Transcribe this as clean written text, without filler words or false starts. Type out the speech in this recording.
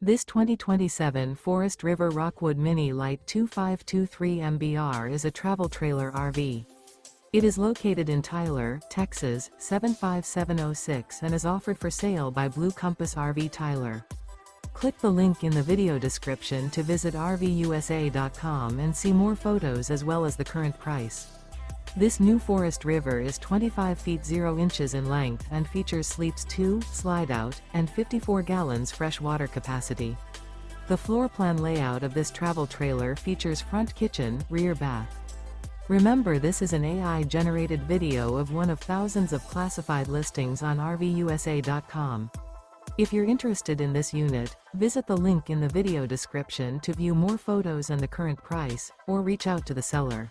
This 2027 Forest River Rockwood Mini Lite 2523 MBR is a travel trailer RV. It is located in Tyler, Texas, 75706 and is offered for sale by Blue Compass RV Tyler. Click the link in the video description to visit RVUSA.com and see more photos as well as the current price. This new Forest River is 25 feet 0 inches in length and features sleeps 2, slide-out, and 54 gallons fresh water capacity. The floor plan layout of this travel trailer features front kitchen, rear bath. Remember, this is an AI-generated video of one of thousands of classified listings on RVUSA.com. If you're interested in this unit, visit the link in the video description to view more photos and the current price, or reach out to the seller.